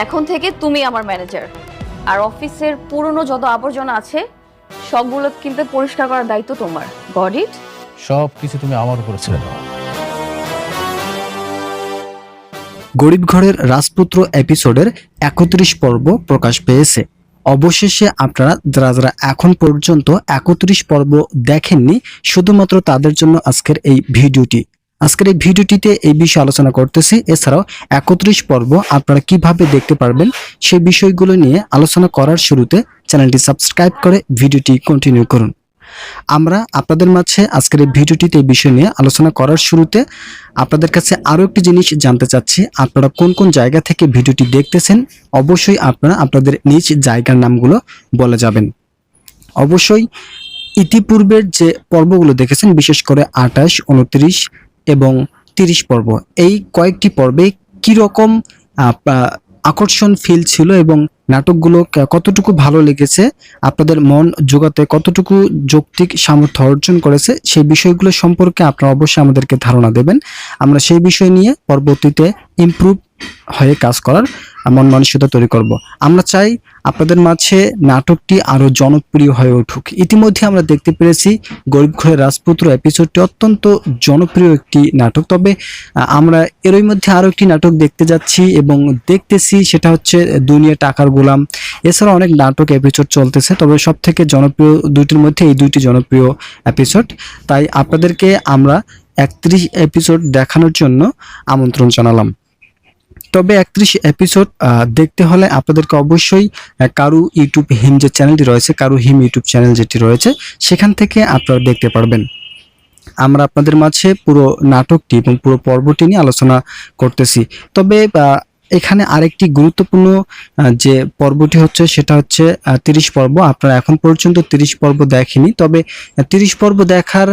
এখন থেকে তুমি আমার ম্যানেজার, আর অফিসের পুরনো যত আবর্জনা আছে সবগুলো কিন্তু পরিষ্কার করার দায়িত্ব তোমার। Got it? সব কিছু তুমি আমার উপরে ছেড়ে দাও। গরিব ঘরের রাজপুত্র এপিসোডের 31 পর্ব প্রকাশ পেয়েছে। অবশেষে আপনারা যারা যারা এখন পর্যন্ত 31 পর্ব দেখেননি, শুধুমাত্র তাদের জন্য আজকের এই ভিডিওটি। আজকের এই ভিডিওটিতে এই বিষয়ে আলোচনা করতেছি। এছাড়াও 31 পর্ব আপনারা কিভাবে দেখতে পারবেন সেই বিষয়গুলো নিয়ে আলোচনা করার শুরুতে চ্যানেলটি সাবস্ক্রাইব করে ভিডিওটি কন্টিনিউ করুন। আমরা আপনাদের মাঝে আজকের এই ভিডিওটিতে এই বিষয় নিয়ে আলোচনা করার শুরুতে আপনাদের কাছে আরো একটি জিনিস জানতে চাচ্ছি, আপনারা কোন কোন জায়গা থেকে ভিডিওটি দেখতেছেন অবশ্যই আপনারা আপনাদের নিজ জায়গার নামগুলো বলে যাবেন। অবশ্যই ইতিপূর্বের যে পর্বগুলো দেখেছেন, বিশেষ করে 28, 29 এবং 30 পর্ব, এই কয়েকটি পর্বে কিরকম আকর্ষণ ফিল ছিল এবং নাটকগুলো কতটুকু ভালো লেগেছে, আপনাদের মন জোগাতে কতটুকু যৌক্তিক সামর্থ্য অর্জন করেছে, সেই বিষয়গুলো সম্পর্কে আপনারা অবশ্যই আমাদেরকে ধারণা দেবেন। আমরা সেই বিষয় নিয়ে পরবর্তীতে ইমপ্রুভ হয়ে কাজ করার মন মানসিকতা তৈরি করব। আমরা চাই আপনাদের মাঝে নাটকটি আরো জনপ্রিয় হয়ে উঠুক। ইতিমধ্যে আমরা দেখতে পেরেছি গরিব ঘরের রাজপুত্র এপিসোডটি অত্যন্ত জনপ্রিয় একটি নাটক, তবে আমরা এরই মধ্যে আরো একটি নাটক দেখতে যাচ্ছি এবং দেখতেছি, সেটা হচ্ছে দুনিয়া টাকার গোলাম। এছাড়া অনেক নাটক এপিসোড চলতেছে, তবে সব থেকে জনপ্রিয় দুইটির মধ্যে এই দুইটি জনপ্রিয় এপিসোড। তাই আপনাদেরকে আমরা 31 এপিসোড দেখানোর জন্য আমন্ত্রণ জানালাম। তবে 31 এপিসোড দেখতে হলে আপনাদেরকে অবশ্যই কারু ইউটিউব হিম যে চ্যানেলটি রয়েছে, কারু হিম ইউটিউব চ্যানেল যেটি রয়েছে, সেখান থেকে আপনারা দেখতে পারবেন। আমরা আপনাদের মাঝে পুরো নাটকটি এবং পুরো পর্বটি নিয়ে আলোচনা করতেছি। তবে এখানে আরেকটি গুরুত্বপূর্ণ যে পর্বটি হচ্ছে, সেটা হচ্ছে 30 পর্ব। আপনারা এখন পর্যন্ত 30 পর্ব দেখেনি, তবে 30 পর্ব দেখার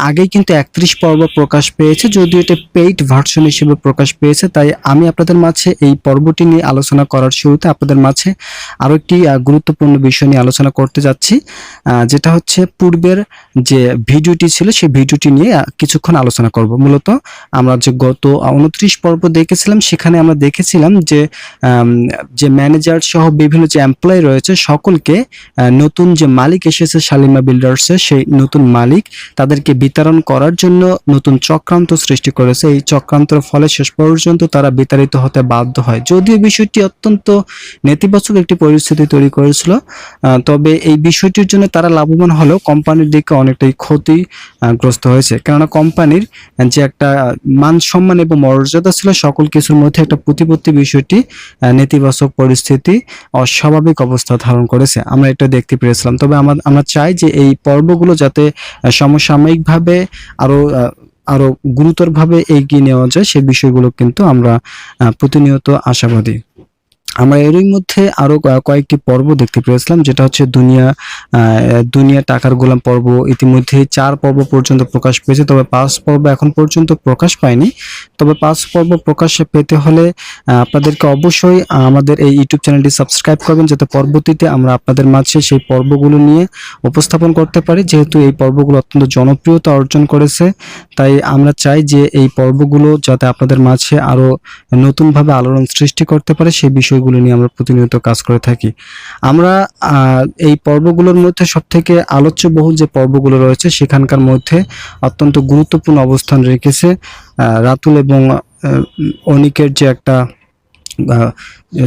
আগেই কিন্তু 31 পর্ব প্রকাশ পেয়েছে, যদিও এটা পেইড ভার্সন হিসেবে প্রকাশ পেয়েছে। তাই আমি আপনাদের মাঝে এই পর্বটি নিয়ে আলোচনা করার শুরুতে আপনাদের মাঝে আরো একটি গুরুত্বপূর্ণ বিষয় নিয়ে আলোচনা করতে যাচ্ছি, যেটা হচ্ছে পূর্বের যে ভিডিওটি ছিল সেই ভিডিওটি নিয়ে কিছুক্ষণ আলোচনা করব। মূলত আমরা যে গত 29 পর্ব দেখেছিলাম, সেখানে আমরা দেখেছিলাম যে ম্যানেজার সহ বিভিন্ন যে এমপ্লয়ি রয়েছে সকলকে নতুন যে মালিক এসেছে শালিমা বিল্ডার্সে, সেই নতুন মালিক তাদেরকে বিতরণ করার জন্য নতুন চক্রান্ত সৃষ্টি করেছে। এই চক্রান্তের ফলে শেষ পর্যন্ত তারা বিতাড়িত হতে বাধ্য হয়। যদিও বিষয়টি অত্যন্ত নেতিবাচক একটি পরিস্থিতি তৈরি করেছিল, তবে এই বিষয়টির জন্য তারা লাভবান হলেও কোম্পানির দিকে অনেকটাই ক্ষতিগ্রস্ত হয়েছে। কেননা কোম্পানির যে একটা মান সম্মান এবং মর্যাদা ছিল, সকল কিছুর মধ্যে একটা প্রতিপত্তি বিষয়টি নেতিবাচক পরিস্থিতি, অস্বাভাবিক অবস্থা ধারণ করেছে। আমরা এটা দেখতে পেরেছিলাম। তবে আমরা চাই যে এই পর্বগুলো যাতে সমসাময়িকভাবে আরো গুরুতরভাবে এগিয়ে নেওয়া যায়, সেই বিষয়গুলো কিন্তু আমরা প্রতিনিয়ত আশাবাদী। আমরা এরই মধ্যে আরো কয়েকটি পর্ব দেখতে পেয়েছিলাম, যেটা হচ্ছে দুনিয়া টাকার গোলাম পর্ব। ইতিমধ্যে 4 পর্ব পর্যন্ত প্রকাশ পেয়েছে, তবে 5 পর্ব এখন পর্যন্ত প্রকাশ পায়নি। তবে 5 পর্ব প্রকাশ পেতে হলে আপনাদেরকে অবশ্যই আমাদের এই ইউটিউব চ্যানেলটি সাবস্ক্রাইব করবেন, যাতে পরবর্তীতে আমরা আপনাদের মাঝে সেই পর্বগুলো নিয়ে উপস্থাপন করতে পারি। যেহেতু এই পর্বগুলো অত্যন্ত জনপ্রিয়তা অর্জন করেছে, তাই আমরা চাই যে এই পর্বগুলো যাতে আপনাদের মাঝে আরো নতুনভাবে আলোড়ন সৃষ্টি করতে পারে, সেই বিষয়গুলো নিয়ে আমরা প্রতিনিয়ত কাজ করে থাকি। আমরা এই পর্বগুলোর মধ্যে সবথেকে আলোচ্য বহুল যে পর্বগুলো রয়েছে, সেখানকার মধ্যে অত্যন্ত গুরুত্বপূর্ণ অবস্থান রেখেছে রাতুল এবং অনিকের যে একটা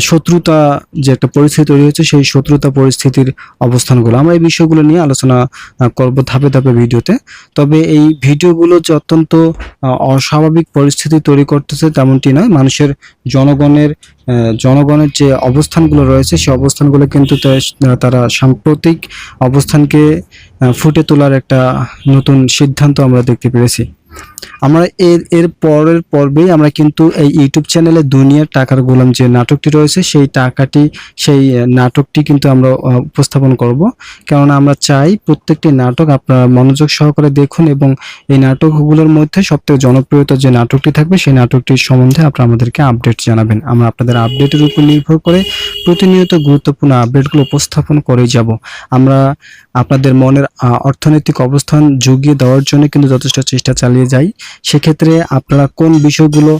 শত্রুতা, যে একটা পরিস্থিতি তৈরি হয়েছে, সেই শত্রুতা পরিস্থিতির অবস্থানগুলো আমরা এই বিষয়গুলো নিয়ে আলোচনা করব ধাপে ধাপে ভিডিওতে। তবে এই ভিডিওগুলো যে অত্যন্ত অস্বাভাবিক পরিস্থিতি তৈরি করতেছে তেমনটি নয়। মানুষের জনগণের যে অবস্থানগুলো রয়েছে, সেই অবস্থানগুলো কিন্তু তারা সাম্প্রতিক অবস্থানকে ফুটে তোলার একটা নতুন সিদ্ধান্ত আমরা দেখতে পেরেছি। আমরা এর পরের পর্বেই আমরা কিন্তু এই ইউটিউব চ্যানেলে দুনিয়ার টাকার গোলাম যে নাটকটি রয়েছে, সেই নাটকটি কিন্তু আমরা উপস্থাপন করব। কেননা আমরা চাই প্রত্যেকটি নাটক আপনারা মনোযোগ সহকারে দেখুন এবং এই নাটকগুলোর মধ্যে সবথেকে জনপ্রিয়তা যে নাটকটি থাকবে, সেই নাটকটির সম্বন্ধে আপনারা আমাদেরকে আপডেট জানাবেন। আমরা আপনাদের আপডেটের উপর নির্ভর করে প্রতিনিয়ত গুরুত্বপূর্ণ আপডেটগুলো উপস্থাপন করে যাব। আমরা আপনাদের মনের অর্থনৈতিক অবস্থান জুগিয়ে দেওয়ার জন্য কিন্তু যথেষ্ট চেষ্টা চালিয়ে যাই। সেক্ষেত্রে আপনারা কোন বিষয়গুলো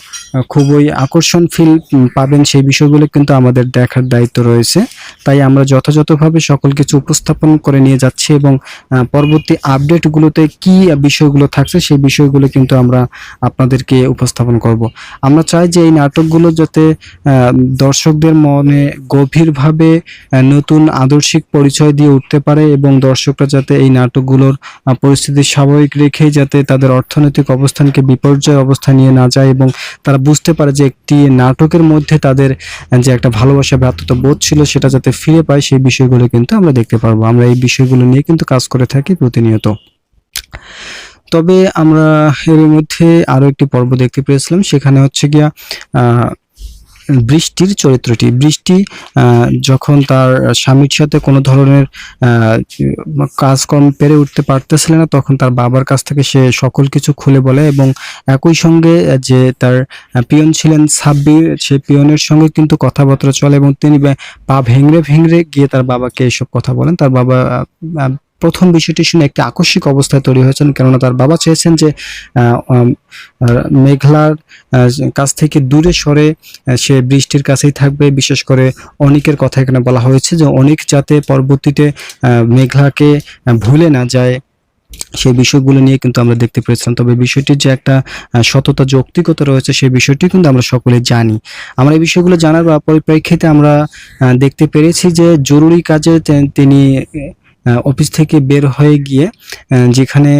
খুবই আকর্ষণ ফিল পাবেন সেই বিষয়গুলো কিন্তু আমাদের দেখার দায়িত্ব রয়েছে। তাই আমরা যথাযথভাবে সকল কিছু উপস্থাপন করে নিয়ে যাচ্ছি এবং পরবর্তী আপডেটগুলোতে কি বিষয়গুলো থাকছে সেই বিষয়গুলো কিন্তু আমরা আপনাদেরকে উপস্থাপন করব। আমরা চাই যে এই নাটকগুলো যাতে দর্শকদের মনে গভীরভাবে নতুন আদর্শিক পরিচয় দিয়ে উঠতে পারে এবং দর্শকরা যাতে এই নাটকগুলোর পরিস্থিতি স্বাভাবিক রেখেই যাতে তাদের অর্থনৈতিক অবস্থানকে বিপর্যয় অবস্থায় নিয়ে না যায় এবং তারা বুঝতে পারে যে একটি নাটকের মধ্যে তাদের যে একটা ভালোবাসা ভ্রাতৃত্ব বোধ ছিল সেটা যাতে ফিরে পায় সেই বিষয়গুলো কিন্তু আমরা দেখতে পারবো। আমরা এই বিষয়গুলো নিয়ে কিন্তু কাজ করে থাকি প্রতিনিয়ত। তবে আমরা এর মধ্যে আরো একটি পর্ব দেখতে পেয়েছিলাম, সেখানে হচ্ছে গিয়া বৃষ্টির চরিত্রটি। বৃষ্টি যখন তার স্বামীর সাথে কোনো ধরনের কাজকর্ম পেরে উঠতে পারতেছিল না তখন তার বাবার কাছ থেকে সে সকল কিছু খুলে বলে এবং একই সঙ্গে যে তার পিয়ন ছিলেন সাব্বির, সে পিয়নের সঙ্গে কিন্তু কথাবার্তা চলে এবং তিনি পা ভেঙড়ে ভেঙড়ে গিয়ে তার বাবাকে এইসব কথা বলেন। তার বাবা প্রথম বিষয়টি শুনে একটি আকস্মিক অবস্থায় তৈরি হয়েছেন, কেননা তার বাবা চেয়েছেন যে মেঘলার কাছ থেকে দূরে সরে সে বৃষ্টির কাছেই থাকবে। বিশেষ করে অনিকের কথা এখানে বলা হয়েছে যে অনিক যাতে পরবর্তীতে মেঘলাকে ভুলে না যায় সেই বিষয়গুলো নিয়ে কিন্তু আমরা দেখতে পেরেছিলাম। তবে বিষয়টির যে একটা সততা যৌক্তিকতা রয়েছে সেই বিষয়টি কিন্তু আমরা সকলে জানি। আমরা এই বিষয়গুলো জানার পরিপ্রেক্ষিতে আমরা দেখতে পেরেছি যে জরুরি কাজে তিনি অফিস থেকে বের হয়ে গিয়ে যেখানে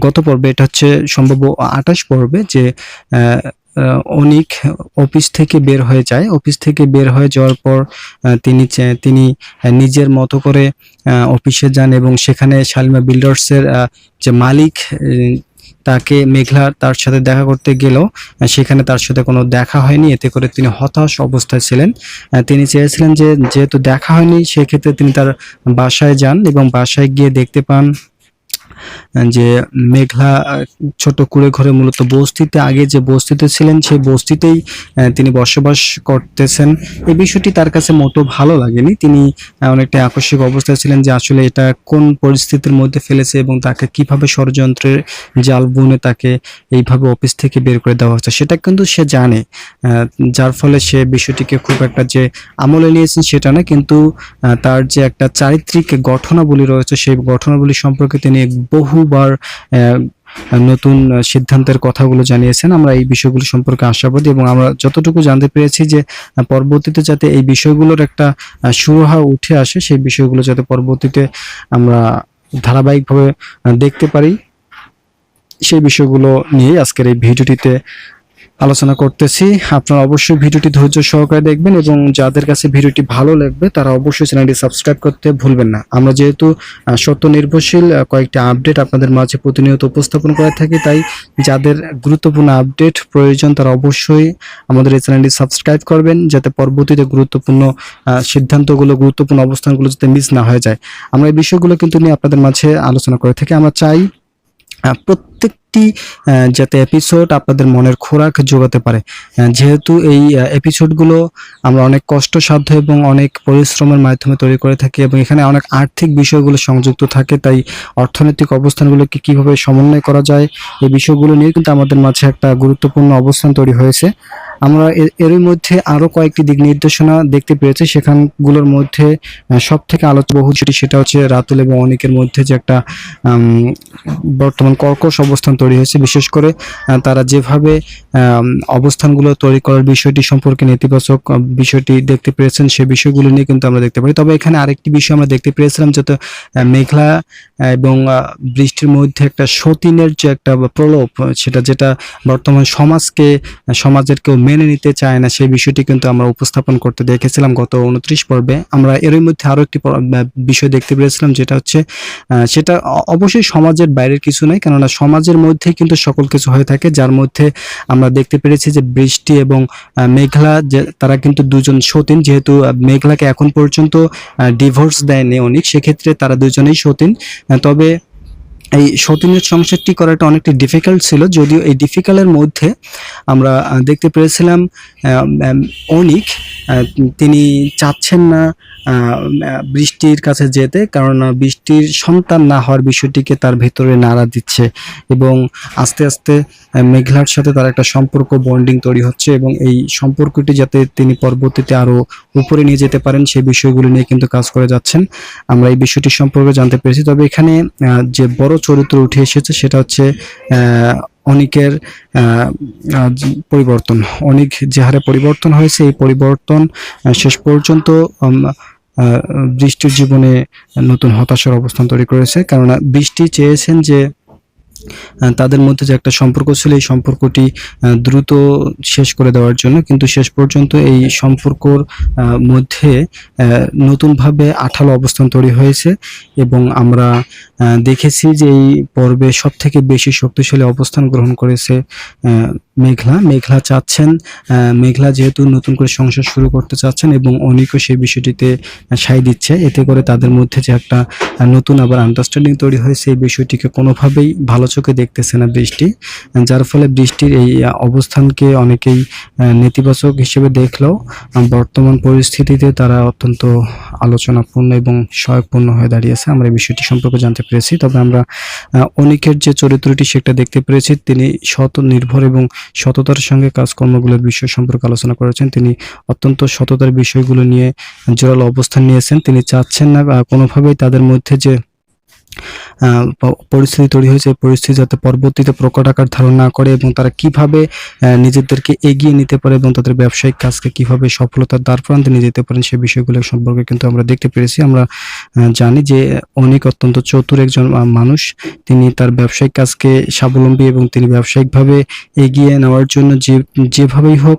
গত পর্বে, এটা হচ্ছে সম্ভব 28 পর্বে, যে অনিক অফিস থেকে বের হয়ে যায়। অফিস থেকে বের হয়ে যাওয়ার পর তিনি নিজের মতো করে অফিসে যান এবং সেখানে শালিমা বিল্ডার্সের যে মালিক তাকে মেঘলা তার সাথে দেখা করতে গেলেও সেখানে তার সাথে কোনো দেখা হয়নি। এতে করে তিনি হতাশ অবস্থায় ছিলেন। তিনি চেয়েছিলেন যে যেহেতু দেখা হয়নি সেক্ষেত্রে তিনি তার বাসায় যান এবং বাসায় গিয়ে দেখতে পান যে মেঘলা ছোট কুড়ে ঘরে মূলত বস্তিতে, আগে যে বস্তিতে ছিলেন সেই বস্তিতেই তিনি বসবাস করতেছেন। এই বিষয়টি তার কাছে মোটেও ভালো লাগেনি। তিনি অনেকটা আকস্মিক অবস্থায় ছিলেন যে আসলে এটা কোন পরিস্থিতির মধ্যে ফেলেছে এবং তাকে কিভাবে ষড়যন্ত্রের জাল বুনে তাকে এইভাবে অফিস থেকে বের করে দেওয়া হচ্ছে সেটা কিন্তু সে জানে। যার ফলে সে বিষয়টিকে খুব একটা যে আমলে নিয়েছেন সেটা না, কিন্তু তার যে একটা চারিত্রিক গঠনাবলী রয়েছে সেই গঠনাবলী সম্পর্কে তিনি বহুবার নতুন সিদ্ধান্তের কথাগুলো জানিয়েছেন। আমরা এই বিষয়গুলো সম্পর্কে আশাবাদী এবং আমরা যতটুকু জানতে পেরেছি যে পরবর্তীতে যাতে এই বিষয়গুলোর একটা সুরাহা উঠে আসে, সেই বিষয়গুলো যাতে পরবর্তীতে আমরা ধারাবাহিকভাবে দেখতে পারি, সেই বিষয়গুলো নিয়ে আজকের এই ভিডিওটিতে আলোচনা করতেছি। আপনারা অবশ্যই ভিডিওটি ধৈর্য সহকারে দেখবেন এবং যাদের কাছে ভিডিওটি ভালো লাগবে তারা অবশ্যই চ্যানেলটি সাবস্ক্রাইব করতে ভুলবেন না। আমরা যেহেতু সত্য নির্ভরশীল কয়েকটি আপডেট আপনাদের মাঝে প্রতিনিয়ত উপস্থাপন করে থাকি, তাই যাদের গুরুত্বপূর্ণ আপডেট প্রয়োজন তারা অবশ্যই আমাদের এই চ্যানেলটি সাবস্ক্রাইব করবেন যাতে পরবর্তীতে গুরুত্বপূর্ণ সিদ্ধান্তগুলো, গুরুত্বপূর্ণ অবস্থানগুলো যাতে মিস না হয়ে যায়। আমরা এই বিষয়গুলো কিন্তু নিয়ে আপনাদের মাঝে আলোচনা করে থাকি। আমরা চাই প্রত্যেকটি যাতে এপিসোড আপনাদের মনের খোরাক জোগাতে পারে। যেহেতু এই এপিসোডগুলো আমরা অনেক কষ্টসাধ্য এবং অনেক পরিশ্রমের মাধ্যমে তৈরি করে থাকি এবং এখানে অনেক আর্থিক বিষয়গুলো সংযুক্ত থাকে, তাই অর্থনৈতিক অবস্থানগুলোকে কিভাবে সমন্বয় করা যায় এই বিষয়গুলো নিয়ে কিন্তু আমাদের মাঝে একটা গুরুত্বপূর্ণ অবস্থান তৈরি হয়েছে। আমরা এরই মধ্যে আরো কয়েকটি দিক নির্দেশনা দেখতে পেয়েছি, সেখানগুলোর মধ্যে সব থেকে আলোচ্য বহু সেটা হচ্ছে রাতুল এবং অনিকের মধ্যে যে একটা বর্তমান কর্কশ অবস্থান তৈরি হয়েছে। বিশেষ করে তারা যেভাবে অবস্থানগুলো তৈরি করার বিষয়টি সম্পর্কে নেতিবাচক বিষয়টি দেখতে পেয়েছেন সেই বিষয়গুলো নিয়ে কিন্তু আমরা দেখতে পারি। তবে এখানে আরেকটি বিষয় আমরা দেখতে পেয়েছিলাম যে মেঘলা এবং বৃষ্টির মধ্যে একটা সতীনের যে একটা প্রলোভ, যেটা বর্তমান সমাজের কেউ মেনে নিতে চায় না, সেই বিষয়টি কিন্তু আমরা উপস্থাপন করতে দেখেছিলাম গত 29 পর্বে। আমরা এরই মধ্যে আরো একটি বিষয় দেখতে পেয়েছিলাম যেটা হচ্ছে সেটা অবশ্যই সমাজের বাইরের কিছু নয়, কেননা সমাজের মধ্যে কিন্তু সকল কিছু হয়ে থাকে। যার মধ্যে আমরা দেখতে পেরেছি যে বৃষ্টি এবং মেঘলা যে তারা কিন্তু দুজন সতীন, যেহেতু মেঘলাকে এখন পর্যন্ত ডিভোর্স দেয়নি অনেক, সেক্ষেত্রে তারা দুজনেই সতীন। তবে এই সতীনের সংসারটি করাটা অনেকটা ডিফিকাল্ট ছিল, যদিও এই ডিফিকাল্টের মধ্যে আমরা দেখতে পেরেছিলাম অনিক তিনি চাচ্ছেন না বৃষ্টির কাছে যেতে, কারণ বৃষ্টির সন্তান না হওয়ার বিষয়টিকে তার ভেতরে নাড়া দিচ্ছে এবং আস্তে আস্তে মেঘলার সাথে তার একটা সম্পর্ক বন্ডিং তৈরি হচ্ছে এবং এই সম্পর্কটি যাতে তিনি পরবর্তীতে আরো উপরে নিয়ে যেতে পারেন সেই বিষয়গুলো নিয়ে কিন্তু কাজ করে যাচ্ছেন। আমরা এই বিষয়টি সম্পর্কে জানতে পেরেছি। তবে এখানে যে বড় চরিত্র উঠে এসেছে সেটা হচ্ছে অনিকের পরিবর্তন। অনিক যে হারে পরিবর্তন হয়েছে, এই পরিবর্তন শেষ পর্যন্ত বৃষ্টির জীবনে নতুন হতাশার অবস্থান তৈরি করেছে। কেননা বৃষ্টি চেয়েছেন যে তাদের মধ্যে যে একটা সম্পর্ক ছিল এই সম্পর্কটি দ্রুত শেষ করে দেওয়ার জন্য, কিন্তু শেষ পর্যন্ত এই সম্পর্কর মধ্যে নতুনভাবে আঠালো অবস্থান তৈরি হয়েছে এবং আমরা দেখেছি যে এই পর্বে সব থেকে বেশি শক্তিশালী অবস্থান গ্রহণ করেছে মেঘলা চাচ্ছেন, মেঘলা যেহেতু নতুন করে সংসার শুরু করতে চাচ্ছেন এবং অনিকও সেই বিষয়টিতে সায় দিচ্ছে, এতে করে তাদের মধ্যে যে একটা নতুন আবার আন্ডারস্ট্যান্ডিং তৈরি হয়েছে এই বিষয়টিকে কোনোভাবেই ভালো চোখে দেখতেছে না বৃষ্টি, যার ফলে বৃষ্টির এই অবস্থানকে অনেকেই নেতিবাচক হিসেবে দেখলেও বর্তমান পরিস্থিতিতে তারা অত্যন্ত আলোচনাপূর্ণ এবং সহায়কপূর্ণ হয়ে দাঁড়িয়েছে। আমরা এই বিষয়টি সম্পর্কে জানতে পেরেছি। তবে আমরা অনিকের যে চরিত্রটি সেটা দেখতে পেরেছি, তিনি সৎ নির্ভর এবং সততার সঙ্গে কাজকর্মগুলোর বিষয় সম্পর্কে আলোচনা করেছেন। তিনি অত্যন্ত সততার বিষয়গুলো নিয়ে জোরালো অবস্থান নিয়েছেন। তিনি চাচ্ছেন না কোনোভাবেই তাদের মধ্যে যে পরিস্থিতি তৈরি হয়েছে পরিস্থিতি যাতে পরবর্তীতে প্রকট আকার ধারণ না করে এবং তারা কিভাবে নিজেদেরকে এগিয়ে নিতে পারে এবং তাদের ব্যবসায়িক কাজকে কিভাবে সফলতার দ্বার প্রান্তে নিয়ে যেতে পারেন সেই বিষয়গুলো সম্পর্কে কিন্তু আমরা দেখতে পেরেছি। আমরা জানি যে অনেক অত্যন্ত চতুর একজন মানুষ, তিনি তার ব্যবসায়িক কাজকে স্বাবলম্বী এবং তিনি ব্যবসায়িকভাবে এগিয়ে নেওয়ার জন্য যেভাবেই হোক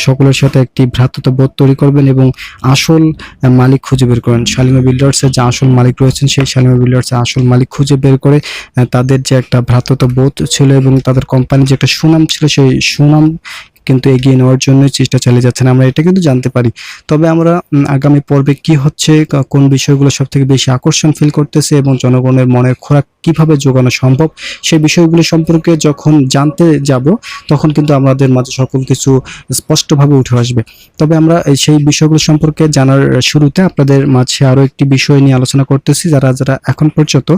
সকলের সাথে একটি ভ্রাতৃত্ববোধ তৈরি করবেন এবং আসল মালিক খুঁজে বের করেন। শালিমা বিল্ডার্সের যে আসল মালিক রয়েছেন সেই শালিমা বিল্ডার্সের আসল মালিক খুঁজে বের করে তাদের যে একটা ভ্রাতৃত্ববোধ ছিল এবং তাদের কোম্পানির যে একটা সুনাম ছিল সেই সুনাম কিন্তু এগিয়ে নেওয়ার জন্য চেষ্টা চালিয়ে যাচ্ছেন, আমরা এটা কিন্তু জানতে পারি। তবে আমরা আগামী পর্বে কি হচ্ছে, কোন বিষয়গুলো সব থেকে বেশি আকর্ষণ ফিল করতেছে এবং জনগণের মনের খোরাক কিভাবে যোগানো সম্ভব সেই বিষয়গুলো সম্পর্কে যখন জানতে যাব তখন কিন্তু আমাদের মাঝে সকল কিছু স্পষ্টভাবে উঠে আসবে। তবে আমরা সেই বিষয়গুলো সম্পর্কে জানার শুরুতে আপনাদের মাঝে আরো একটি বিষয় নিয়ে আলোচনা করতেছি। যারা এখন পর্যন্ত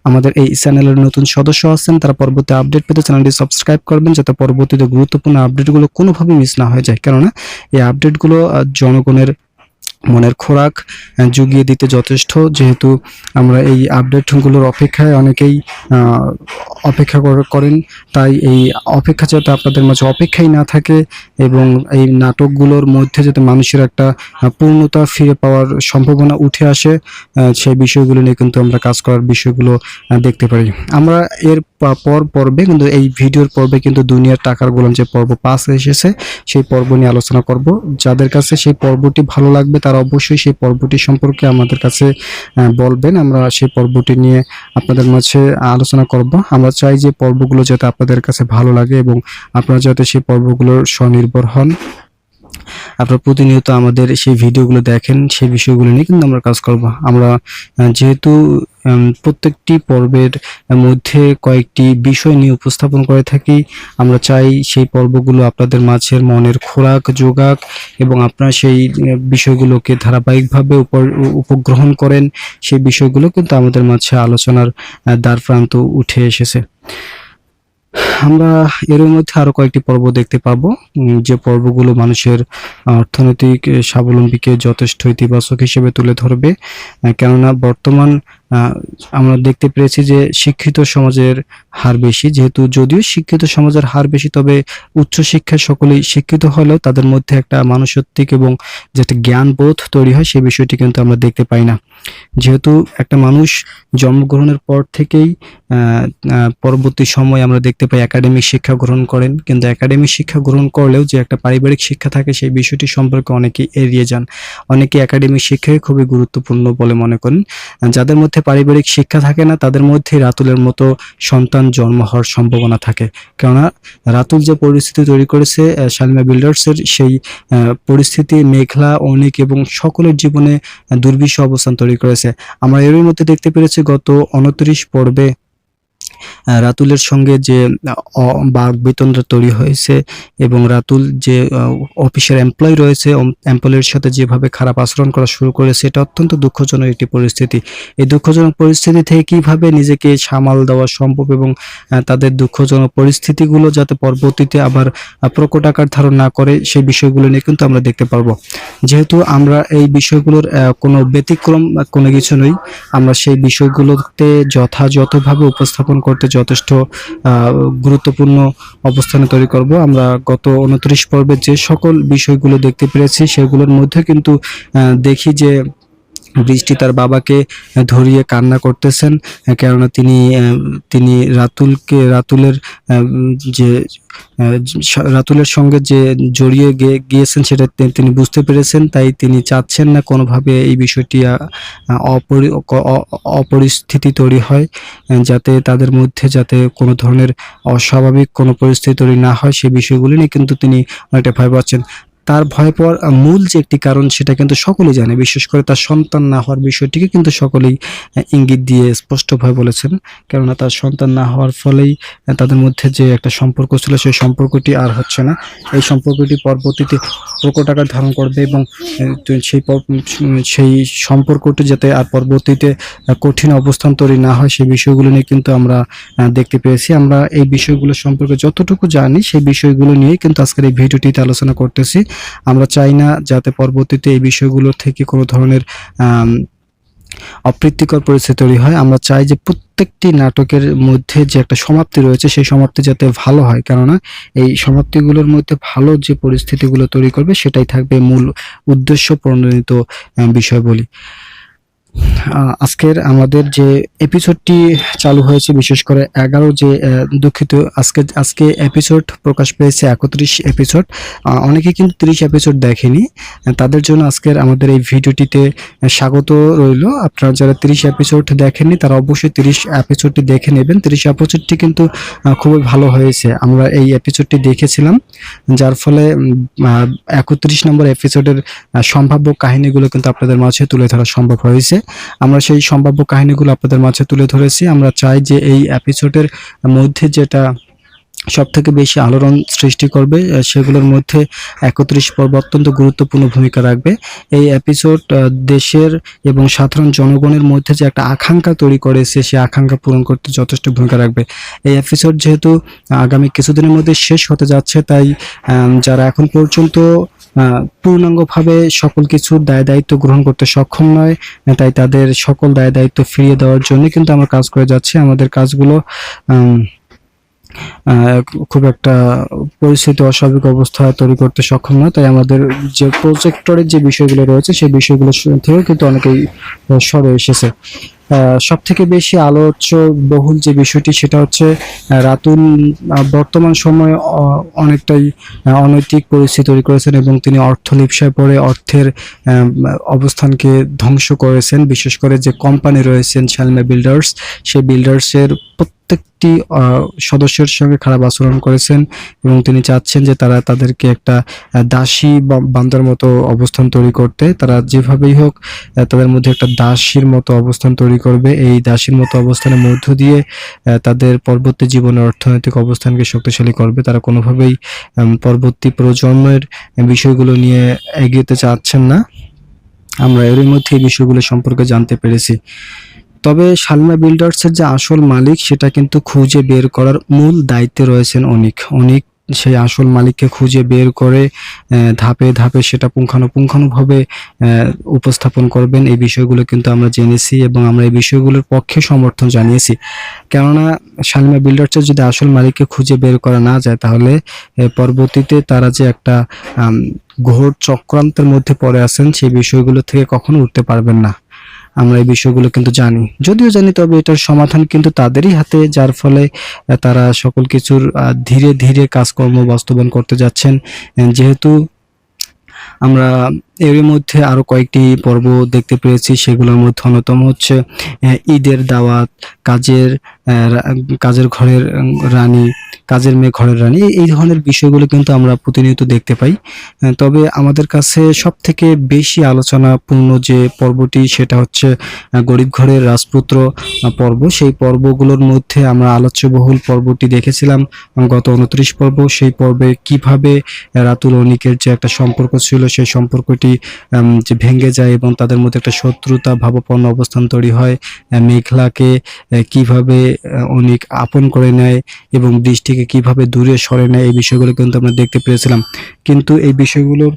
আমাদের এই চ্যানেলের নতুন সদস্য আছেন তারা পরবর্তী আপডেট পেতে চ্যানেলটি সাবস্ক্রাইব করবেন, যাতে পরবর্তীতে গুরুত্বপূর্ণ আপডেটগুলো কোনোভাবে মিস না হয়ে যায়। কেননা এই আপডেটগুলো জনগণের মনের খোরাক জুগিয়ে দিতে যথেষ্ট, যেহেতু আমরা এই আপডেটগুলোর অপেক্ষায় অনেকেই অপেক্ষা করেন, তাই এই অপেক্ষা যাতে আপনাদের মাঝে অপেক্ষাই না থাকে এবং এই নাটকগুলোর মধ্যে যাতে মানুষের একটা পূর্ণতা ফিরে পাওয়ার সম্ভাবনা উঠে আসে সেই বিষয়গুলো নিয়ে কিন্তু আমরা কাজ করার বিষয়গুলো দেখতে পারি। আমরা এর পর্বে কিন্তু এই ভিডিওর পর্বে কিন্তু দুনিয়ার টাকার গোলাম যে পর্ব 5 এসেছে সেই পর্ব নিয়ে আলোচনা করব। যাদের কাছে সেই পর্বটি ভালো লাগবে তারা অবশ্যই সেই পর্বটি সম্পর্কে আমাদের কাছে বলবেন, আমরা সেই পর্বটি নিয়ে আপনাদের মাঝে আলোচনা করব। আমরা চাই যে পর্বগুলো যাতে আপনাদের কাছে ভালো লাগে এবং আপনারা যাতে সেই পর্বগুলোর স্বনির্ভর হন, আপনারা প্রতিনিয়ত আমাদের সেই ভিডিওগুলো দেখেন, সেই বিষয়গুলো নিয়ে কিন্তু আমরা কাজ করব। আমরা যেহেতু প্রত্যেকটি পর্বের মধ্যে কয়েকটি বিষয় নিয়ে উপস্থাপন করে থাকি, আমরা চাই সেই পর্বগুলো আপনাদের মাঝের মনের খোরাক যোগাক এবং আপনারা সেই বিষয়গুলোকে ধারাবাহিকভাবে উপগ্রহণ করেন, সেই বিষয়গুলো কিন্তু আমাদের মাঝে আলোচনার দ্বার প্রান্ত উঠে এসেছে। আমরা এর মধ্যে আরো কয়েকটি পর্ব দেখতে পাবো যে পর্বগুলো মানুষের অর্থনৈতিক স্বাবলম্বীকে যথেষ্ট ইতিবাচক হিসেবে তুলে ধরবে। কেননা বর্তমান আমরা দেখতে পেরেছি যে শিক্ষিত সমাজের হার বেশি, যেহেতু যদিও শিক্ষিত সমাজের হার বেশি তবে উচ্চ শিক্ষায় সকলেই শিক্ষিত হলেও তাদের মধ্যে একটা মানসিক এবং যেটা জ্ঞানবোধ তৈরি হয় সেই বিষয়টি কিন্তু আমরা দেখতে পাই না। যেহেতু একটা মানুষ জন্মগ্রহণের পর থেকেই পরবর্তী সময় আমরা দেখতে পাই একাডেমিক শিক্ষা গ্রহণ করেন, কিন্তু একাডেমিক শিক্ষা গ্রহণ করলেও যে একটা পারিবারিক শিক্ষা থাকে সেই বিষয়টি সম্পর্কে অনেকেই এড়িয়ে যান। অনেকে একাডেমিক শিক্ষাকে খুবই গুরুত্বপূর্ণ বলে মনে করেন। যাদের মধ্যে পারিবারিক শিক্ষা থাকে না তাদের মধ্যে রাতুলের মতো সন্তান জন্ম হওয়ার সম্ভাবনা থাকে। কেননা রাতুল যে পরিস্থিতি তৈরি করেছে শালিমা বিল্ডার্সের সেই পরিস্থিতি মেঘলা, অনিক এবং সকলের জীবনে দুর্বিষহ অবস্থান তৈরি তৈরি করেছে। আমরা এরই মধ্যে দেখতে পেরেছি গত 29 পর্বে রাতুলের সঙ্গে যে বাক বিতণ্ডা তৈরি হয়েছে এবং রাতুল যে অফিসের এমপ্লয়ি রয়েছে, এমপ্লয়ের সাথে যেভাবে খারাপ আচরণ করা শুরু করেছে, এটা অত্যন্ত দুঃখজনক একটি পরিস্থিতি। এই দুঃখজনক পরিস্থিতি থেকে কিভাবে নিজেকে সামাল দেওয়া সম্ভব এবং তাদের দুঃখজনক পরিস্থিতিগুলো যাতে পরবর্তীতে আবার প্রকট আকার ধারণ না করে, সেই বিষয়গুলো নিয়ে কিন্তু আমরা দেখতে পারবো। যেহেতু আমরা এই বিষয়গুলোর কোনো ব্যতিক্রম কোনো কিছু নই, আমরা সেই বিষয়গুলোতে যথাযথভাবে উপস্থাপন করতে যথেষ্ট গুরুত্বপূর্ণ অবস্থানে তৈরি করব। আমরা গত 29 পর্বে যে সকল বিষয়গুলো দেখতে পেরেছি সেগুলোর মধ্যে কিন্তু দেখি যে বৃষ্টি তার বাবাকে ধরিয়ে কান্না করতেছেন, কেননা তিনি রাতুলের সঙ্গে যে জড়িয়ে গিয়েছেন সেটা তিনি বুঝতে পেরেছেন, তাই তিনি চাচ্ছেন না কোনোভাবে এই বিষয়টি অপরিস্থিতি তৈরি হয়, যাতে তাদের মধ্যে যাতে কোনো ধরনের অস্বাভাবিক কোনো পরিস্থিতি তৈরি না হয়, সেই বিষয়গুলি নিয়ে কিন্তু তিনি অনেকটা ভয় পাচ্ছেন। তার ভয় পাওয়ার মূল যে একটি কারণ সেটা কিন্তু সকলেই জানে, বিশেষ করে তার সন্তান না হওয়ার বিষয়টিকে কিন্তু সকলেই ইঙ্গিত দিয়ে স্পষ্টভাবে বলেছেন, কেননা তার সন্তান না হওয়ার ফলেই তাদের মধ্যে যে একটা সম্পর্ক ছিল সেই সম্পর্কটি আর হচ্ছে না। এই সম্পর্কটি পরবর্তীতে প্রকট আকার ধারণ করবে এবং সেই সম্পর্কটি যাতে আর পরবর্তীতে কঠিন অবস্থান তৈরি না হয় সেই বিষয়গুলো নিয়ে কিন্তু আমরা দেখতে পেয়েছি। আমরা এই বিষয়গুলো সম্পর্কে যতটুকু জানি সেই বিষয়গুলো নিয়ে কিন্তু আজকের এই ভিডিওটিতে আলোচনা করতেছি। আমরা চাই না যাতে পরবর্তীতে এই বিষয়গুলো থেকে কোনো ধরনের অপ্রীতিকর পরিস্থিতি তৈরি হয়। আমরা চাই যে প্রত্যেকটি নাটকের মধ্যে যে একটা সমাপ্তি রয়েছে সেই সমাপ্তি যাতে ভালো হয়, কেননা এই সমাপ্তিগুলোর মধ্যে ভালো যে পরিস্থিতিগুলো তৈরি করবে সেটাই থাকবে মূল উদ্দেশ্য প্রণোদিত বিষয় বলি। আজকের আমাদের যে এপিসোডটি চালু হয়েছে, বিশেষ করে 11 যে দুঃখিত আজকে এপিসোড প্রকাশ পেয়েছে 31 এপিসোড। অনেকে কিন্তু 30 এপিসোড দেখেনি, তাদের জন্য আজকের আমাদের এই ভিডিওটিতে স্বাগত রইল। আপনারা যারা 30 এপিসোড দেখেননি তারা অবশ্যই 30 এপিসোডটি দেখে নেবেন। 30 এপিসোডটি কিন্তু খুবই ভালো হয়েছে। আমরা এই এপিসোডটি দেখেছিলাম, যার ফলে 31 নম্বর এপিসোডের সম্ভাব্য কাহিনীগুলো কিন্তু আপনাদের মাঝে তুলে ধরা সম্ভব হয়েছে। আমরা সেই সম্ভাব্য কাহিনীগুলো আপনাদের মাঝে তুলে ধরেছি। আমরা চাই যে এই এপিসোডের মধ্যে যেটা সবথেকে বেশি আলোড়ন সৃষ্টি করবে সেগুলোর মধ্যে 31 পর্ব অত্যন্ত গুরুত্বপূর্ণ ভূমিকা রাখবে। এই এপিসোড দেশের এবং সাধারণ জনগণের মধ্যে যে একটা আকাঙ্ক্ষা তৈরি করেছে সেই আকাঙ্ক্ষা পূরণ করতে যথেষ্ট ভূমিকা রাখবে। এই এপিসোড যেহেতু আগামী কিছুদিনের মধ্যে শেষ হতে যাচ্ছে, তাই যারা এখন পর্যন্ত পূর্ণাঙ্গভাবে সকল কিছু দায়িত্ব গ্রহণ করতে সক্ষম নয়, তাই তাদের সকল দায়িত্ব ফিরিয়ে দেওয়ার জন্য কিন্তু আমরা কাজ করে যাচ্ছি। আমাদের কাজগুলো খুব একটা পরিস্থিতি অস্বাভাবিক অবস্থা তৈরি করতে সক্ষম নয়, তাই আমাদের যে প্রজেক্টরের যে বিষয়গুলো রয়েছে সেই বিষয়গুলো থেকেও কিন্তু অনেকেই সরে এসেছে। সব থেকে বেশি আলোচ্য বহুল যে বিষয়টি সেটা হচ্ছে রাতুল বর্তমান সময়ে অনেকটাই অনৈতিক পরিস্থিতি তৈরি করেছেন এবং তিনি অর্থ লিপ্সায় পড়ে অর্থের অবস্থানকে ধ্বংস করেছেন। বিশেষ করে যে কোম্পানি রয়েছেন শালমা বিল্ডার্স, সেই বিল্ডার্সের প্রত্যেকটি সদস্যের সঙ্গে খারাপ আচরণ করেছেন এবং তিনি চাচ্ছেন যে তাদেরকে একটা দাসী বান্দার মতো অবস্থান তৈরি করতে। তারা যেভাবেই হোক তাদের মধ্যে একটা দাসীর মতো অবস্থান তৈরি করবে। এই দাসীর মতো অবস্থানের মধ্য দিয়ে তাদের পরবর্তী জীবনের অর্থনৈতিক অবস্থানকে শক্তিশালী করবে। তারা কোনোভাবেই পরবর্তী প্রজন্মের বিষয়গুলো নিয়ে এগিয়ে চাচ্ছেন না। আমরা এরই মধ্যে এই বিষয়গুলো সম্পর্কে জানতে পেরেছি। তবে শালমা বিল্ডার্সের যে আসল মালিক সেটা কিন্তু খুঁজে বের করার মূল দায়িত্বে রয়েছেন অনিক। সেই আসল মালিককে খুঁজে বের করে ধাপে ধাপে সেটা পুঙ্খানুপুঙ্খানুভাবে উপস্থাপন করবেন। এই বিষয়গুলো কিন্তু আমরা জেনেছি এবং আমরা এই বিষয়গুলোর পক্ষে সমর্থন জানিয়েছি, কেননা শালমা বিল্ডার্সের যদি আসল মালিককে খুঁজে বের করা না যায় তাহলে পরবর্তীতে তারা যে একটা ঘোর চক্রান্তের মধ্যে পড়ে আছেন সেই বিষয়গুলো থেকে কখনো উঠতে পারবেন না। আমরা এই বিষয়গুলো কিন্তু যদিও জানি, তবে এটার সমাধান কিন্তু তাদেরই হাতে, যার ফলে তারা সকল কিছুর ধীরে ধীরে কাজকর্ম বাস্তবায়ন করতে যাচ্ছেন। যেহেতু আমরা এর মধ্যে আরো কয়েকটি পর্ব দেখতে পেয়েছি, সেগুলোর মধ্যে অন্যতম হচ্ছে ঈদের দাওয়াত, কাজের কাজের ঘরের রানী, কাজের মেয়ে ঘরের রানী, এই ধরনের বিষয়গুলো কিন্তু আমরা প্রতিনিয়ত দেখতে পাই। তবে আমাদের কাছে সব থেকে বেশি আলোচনাপূর্ণ যে পর্বটি সেটা হচ্ছে গরিব ঘরের রাজপুত্র পর্ব। সেই পর্বগুলোর মধ্যে আমরা আলোচ্যবহুল পর্বটি দেখেছিলাম গত 29 পর্ব। সেই পর্বে কিভাবে রাতুল অনিকের যে একটা সম্পর্ক ছিল সেই সম্পর্কটি যে ভেঙে যায় এবং তাদের মধ্যে একটা শত্রুতা ভাবাপন্ন অবস্থান তৈরি হয়। মেঘলাকে কিভাবে অনিক আপন করে নেয় এবং বৃষ্টিকে কিভাবে দূরে সরে নেয়, এই বিষয়গুলো কিন্তু আমরা দেখতে পেরেছিলাম। কিন্তু এই বিষয়গুলোর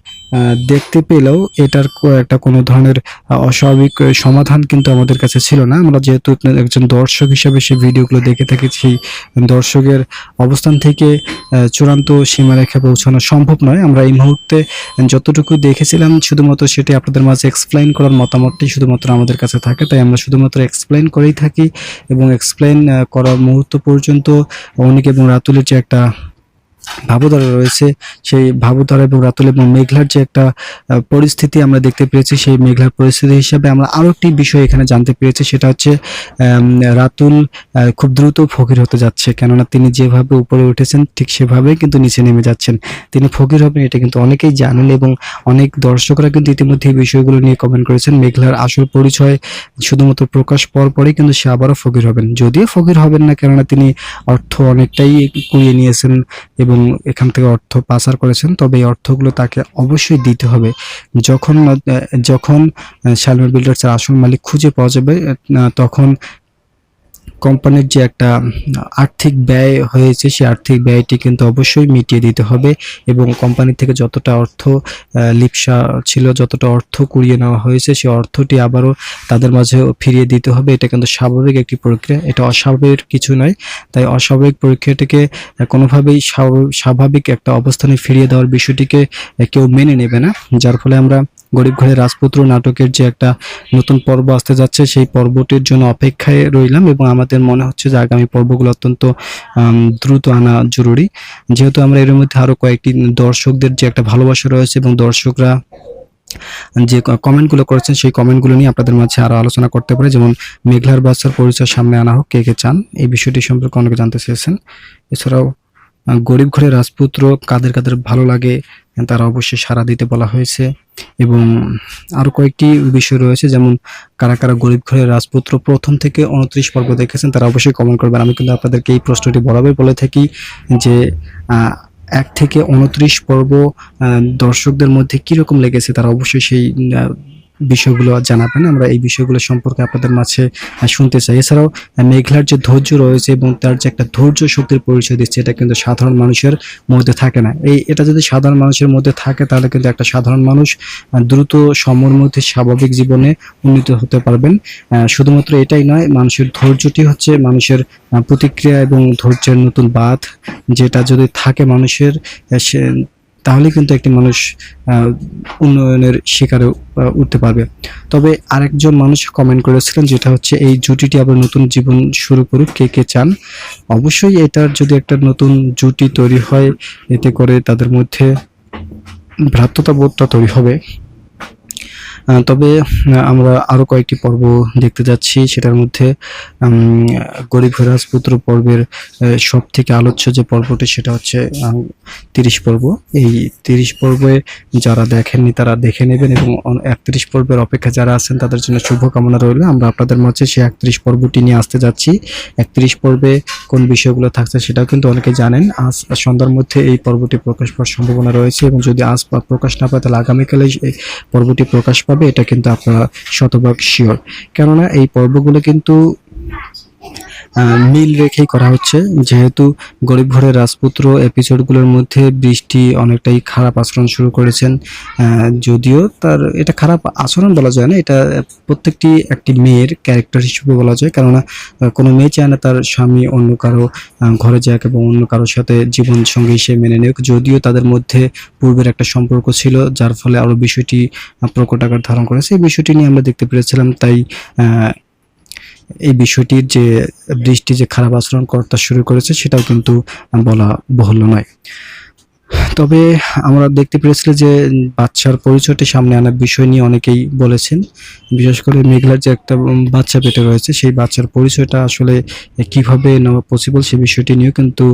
দেখতে পেলেও এটার একটা কোনো ধরনের অস্বাভাবিক সমাধান কিন্তু আমাদের কাছে ছিল না। আমরা যেহেতু একজন দর্শক হিসেবে সেই ভিডিওগুলো দেখে থাকি, সেই দর্শকের অবস্থান থেকে চূড়ান্ত সীমারেখা পৌঁছানো সম্ভব নয়। আমরা এই মুহূর্তে যতটুকু দেখেছিলাম শুধুমাত্র সেটি আপনাদের মাঝে এক্সপ্লেইন করার মতামতটি শুধুমাত্র আমাদের কাছে থাকে, তাই আমরা শুধুমাত্র এক্সপ্লেইন করেই থাকি এবং এক্সপ্লেইন করার মুহূর্ত পর্যন্ত অনিক এবং রাতুলের যে একটা ভাবধারা রয়েছে, সেই ভাবধারা এবং রাতুল এবং মেঘলার যে একটা পরিস্থিতি আমরা দেখতে পেরেছি, সেই মেঘলার পরিস্থিতি হিসাবে আমরা আরো একটি বিষয় এখানে জানতে পেরেছি, সেটা হচ্ছে রাতুল খুব দ্রুত ফকির হতে যাচ্ছে। কেননা তিনি যেভাবে উপরে উঠেছেন ঠিক সেভাবেই কিন্তু নিচে নেমে যাচ্ছেন। তিনি ফকির হবেন এটা কিন্তু অনেকেই জানেন এবং অনেক দর্শকরা কিন্তু ইতিমধ্যে এই বিষয়গুলো নিয়ে কমেন্ট করেছেন। মেঘলার আসল পরিচয় শুধুমাত্র প্রকাশ পরই কিন্তু সে আবারও ফকির হবেন। যদিও ফকির হবেন না, কেননা তিনি অর্থ অনেকটাই কুড়িয়ে নিয়েছেন এবং এখান থেকে অর্থ পাচার করেছেন, তবে এই অর্থগুলো তাকে অবশ্যই দিতে হবে। যখন যখন শালমির বিল্ডার্সের আসল মালিক খুঁজে পাওয়া যাবে তখন কোম্পানির যে একটা আর্থিক ব্যয় হয়েছে সেই আর্থিক ব্যয়টি কিন্তু অবশ্যই মিটিয়ে দিতে হবে এবং কোম্পানি থেকে যতটা অর্থ লিপ্সা ছিল, যতটা অর্থ কুড়িয়ে নেওয়া হয়েছে সেই অর্থটি আবারও তাদের মাঝে ফিরিয়ে দিতে হবে। এটা কিন্তু স্বাভাবিক একটি প্রক্রিয়া, এটা অস্বাভাবিক কিছু নয়। তাই অস্বাভাবিক প্রক্রিয়াটিকে কোনোভাবেই স্বাভাবিক একটা অবস্থানে ফিরিয়ে দেওয়ার বিষয়টিকে কেউ মেনে নেবে না, যার ফলে আমরা গরিব ঘরের রাজপুত্র নাটকের যে একটা নতুন পর্ব আসতে যাচ্ছে সেই পর্বটির জন্য অপেক্ষায় রইলাম এবং আমাদের মনে হচ্ছে যে আগামী পর্বগুলো অত্যন্ত দ্রুত আনা জরুরি, যেহেতু আমরা এর মধ্যে আরো কয়েকটি দর্শকদের যে একটা ভালোবাসা রয়েছে এবং দর্শকরা যে কমেন্টগুলো করেছেন সেই কমেন্টগুলো নিয়ে আপনাদের মাঝে আরো আলোচনা করতে পারে। যেমন মেঘলার বাচ্চার পরিচয় সামনে আনা হোক, কে কে চান এই বিষয়টি সম্পর্কে অনেকে জানতে চেয়েছেন। এছাড়াও গরিব ঘরের রাজপুত্র কাদের কাদের ভালো লাগে তারা অবশ্যই সাড়া দিতে বলা হয়েছে এবং আরো কয়েকটি বিষয় রয়েছে, যেমন কারা কারা গরিব ঘরের রাজপুত্র প্রথম থেকে 29 পর্ব দেখেছেন তারা অবশ্যই কমেন্ট করবেন। আমি কিন্তু আপনাদেরকে এই প্রশ্নটি বরাবর বলে থাকি যে 1 থেকে 29 পর্ব দর্শকদের মধ্যে কিরকম লেগেছে তারা অবশ্যই সেই বিষয়গুলো জানাবেন। আমরা এই বিষয়গুলো সম্পর্কে আপনাদের মাঝে শুনতে চাই। এছাড়াও মেঘলার যে ধৈর্য রয়েছে এবং তার যে একটা ধৈর্য শক্তির পরিচয় দিচ্ছে, এটা কিন্তু সাধারণ মানুষের মধ্যে থাকে না। এটা যদি সাধারণ মানুষের মধ্যে থাকে তাহলে কিন্তু একটা সাধারণ মানুষ দ্রুত সময়ের মধ্যে স্বাভাবিক জীবনে উন্নীত হতে পারবেন। শুধুমাত্র এটাই নয়, মানুষের ধৈর্যটি হচ্ছে মানুষের প্রতিক্রিয়া এবং ধৈর্যের নতুন বাঁধ, যেটা যদি থাকে মানুষের তাহলে কিন্তু একটি মানুষ উন্নয়নের শিকারে উঠতে পারবে। তবে আরেকজন মানুষ কমেন্ট করেছিলেন যেটা হচ্ছে এই জুটিটি আবার নতুন জীবন শুরু করুক, কে কে চান। অবশ্যই এটার যদি একটা নতুন জুটি তৈরি হয় এতে করে তাদের মধ্যে ভ্রাতৃত্ববোধটা তৈরি হবে। তবে আমরা আরো কয়েকটি পর্ব দেখতে যাচ্ছি, সেটার মধ্যে গরিব ঘরের রাজপুত্র পর্বের সব থেকে আলোচ্য যে পর্বটি সেটা হচ্ছে 30 পর্ব। এই 30 পর্বে যারা দেখেননি তারা দেখে নেবেন এবং 31 পর্বের অপেক্ষা যারা আছেন তাদের জন্য শুভকামনা রইল। আমরা আপনাদের মাঝে সেই 31 পর্বটি নিয়ে আসতে যাচ্ছি। 31 পর্বে কোন বিষয়গুলো থাকছে সেটাও কিন্তু অনেকে জানেন। আজ সন্ধ্যার মধ্যে এই পর্বটি প্রকাশ পাওয়ার সম্ভাবনা রয়েছে এবং যদি আজ প্রকাশ না পায় তাহলে আগামীকালে এই পর্বটি প্রকাশ পাবে, এটা কিন্তু আপনারা শতভাগ শিওর। কেননা এই পর্বগুলো কিন্তু মিল রেখেই করা হচ্ছে, যেহেতু গরিব ঘরের রাজপুত্র এপিসোডগুলোর মধ্যে বৃষ্টি অনেকটাই খারাপ আচরণ শুরু করেছেন। যদিও তার এটা খারাপ আচরণ বলা যায় না, এটা প্রত্যেকটি একটি মেয়ের ক্যারেক্টার হিসেবে বলা যায়। কেননা কোনো মেয়ে চায় না তার স্বামী অন্য কারো ঘরে যাক এবং অন্য কারোর সাথে জীবন সঙ্গী হিসেবে মেনে নেক। যদিও তাদের মধ্যে পূর্বের একটা সম্পর্ক ছিল যার ফলে আরো বিষয়টি প্রকট আকার ধারণ করেছে, এই বিষয়টি নিয়ে আমরা দেখতে পেরেছিলাম। তাই এই বিষয়টির যে বৃষ্টি যে খারাপ আচরণ করতে শুরু করেছে সেটাও কিন্তু বলা বাহুল্য নয়। তবে আমরা দেখতে পেরেছিল যে বাচ্চার পরিচয়টি সামনে আনার বিষয় নিয়ে অনেকেই বলেছেন, বিশেষ করে মেঘলার যে একটা বাচ্চা পেটে রয়েছে সেই বাচ্চার পরিচয়টা আসলে কিভাবে নেওয়া পসিবল সেই বিষয়টি নিয়েও কিন্তু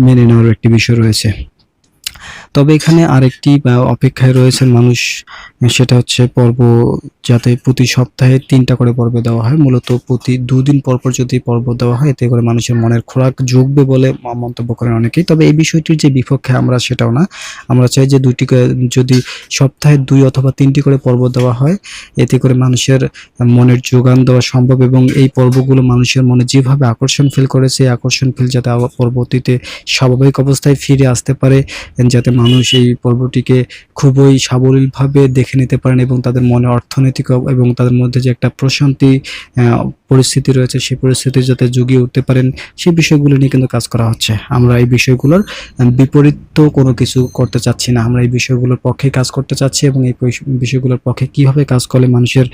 মেনে নেওয়ার একটি বিষয় রয়েছে। তবে এখানে আরেকটি অপেক্ষায় রয়েছেন মানুষ, সেটা হচ্ছে পর্ব যাতে প্রতি সপ্তাহে 3টা করে পর্ব দেওয়া হয়। মূলত প্রতি 2 দিন পর পর যদি পর্ব দেওয়া হয় এতে করে মানুষের মনের খোরাক জুগবে বলে মন্তব্য করেন অনেকেই। তবে এই বিষয়টির যে বিপক্ষে আমরা সেটাও না, আমরা চাই যে যদি সপ্তাহে 2 অথবা 3টি করে পর্ব দেওয়া হয় এতে করে মানুষের মনের যোগান দেওয়া সম্ভব এবং এই পর্বগুলো মানুষের মনে যেভাবে আকর্ষণ ফিল করেছে এই আকর্ষণ ফিল যাতে আবার পরবর্তীতে স্বাভাবিক অবস্থায় ফিরে আসতে পারে, যাতে মানুষ এই পর্বটিকে খুবই সাবলীলভাবে দেখে নিতে পারেন এবং তাদের মনে অর্থনৈতিক এবং তাদের মধ্যে যে একটা প্রশান্তি পরিস্থিতি রয়েছে সেই পরিস্থিতি যাতে জুগিয়ে উঠতে পারেন সেই বিষয়গুলো নিয়ে কিন্তু কাজ করা হচ্ছে। আমরা এই বিষয়গুলোর বিপরীত কোনো কিছু করতে চাচ্ছি না, আমরা এই বিষয়গুলোর পক্ষে কাজ করতে চাচ্ছি এবং এই বিষয়গুলোর পক্ষে কিভাবে কাজ করলে মানুষের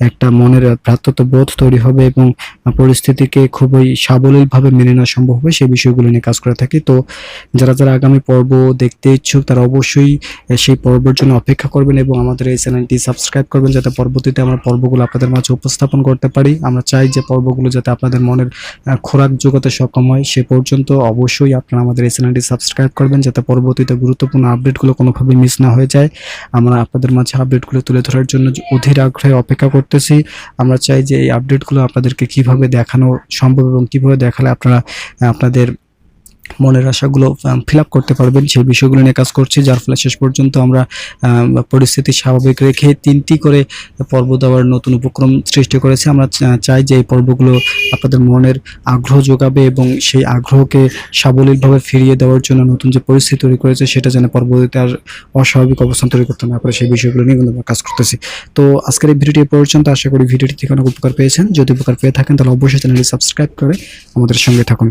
একটা মনের ভ্রাতৃত্ববোধ তৈরি হবে এবং পরিস্থিতিকে খুবই সাবলীলভাবে মেনে নেওয়া সম্ভব হবে সেই বিষয়গুলো নিয়ে কাজ করে থাকি। তো যারা যারা আগামী পর্ব দেখতে ইচ্ছুক তারা অবশ্যই সেই পর্বের জন্য অপেক্ষা করবেন এবং আমাদের এই চ্যানেলটি সাবস্ক্রাইব করবেন যাতে পরবর্তীতে আমরা পর্বগুলো আপনাদের মাঝে উপস্থাপন করতে পারি। আমরা চাই যে পর্বগুলো যাতে আপনাদের মনের খোরাক জোগাতে সক্ষম হয়, সে পর্যন্ত অবশ্যই আপনারা আমাদের এই চ্যানেলটি সাবস্ক্রাইব করবেন যাতে পরবর্তীতে গুরুত্বপূর্ণ আপডেটগুলো কোনোভাবে মিস না হয়ে যায়। আমরা আপনাদের মাঝে আপডেটগুলো তুলে ধরার জন্য অধীর আগ্রহে অপেক্ষা করতেছি। আমরা চাই যে এই আপডেটগুলো আপনাদেরকে কিভাবে দেখানো সম্ভব এবং কিভাবে দেখালে আপনারা আপনাদের মনের আশাগুলো ফিল আপ করতে পারবেন সেই বিষয়গুলো নিয়ে কাজ করছি, যার ফলে শেষ পর্যন্ত আমরা পরিস্থিতি স্বাভাবিক রেখে 3টি করে পর্ব দেওয়ার নতুন উপক্রম সৃষ্টি করেছি। আমরা চাই যে এই পর্বগুলো আপনাদের মনের আগ্রহ যোগাবে এবং সেই আগ্রহকে সাবলীলভাবে ফিরিয়ে দেওয়ার জন্য নতুন যে পরিস্থিতি তৈরি করেছে সেটা যেন পরবর্তীতে আর অস্বাভাবিক অবস্থান তৈরি করতে না পারে সেই বিষয়গুলো নিয়ে কিন্তু আমরা কাজ করতেছি। তো আজকের এই ভিডিওটি পর্যন্ত, আশা করি ভিডিওটি থেকে অনেক উপকার পেয়েছেন। যদি উপকার পেয়ে থাকেন তাহলে অবশ্যই চ্যানেলটি সাবস্ক্রাইব করে আমাদের সঙ্গে থাকুন।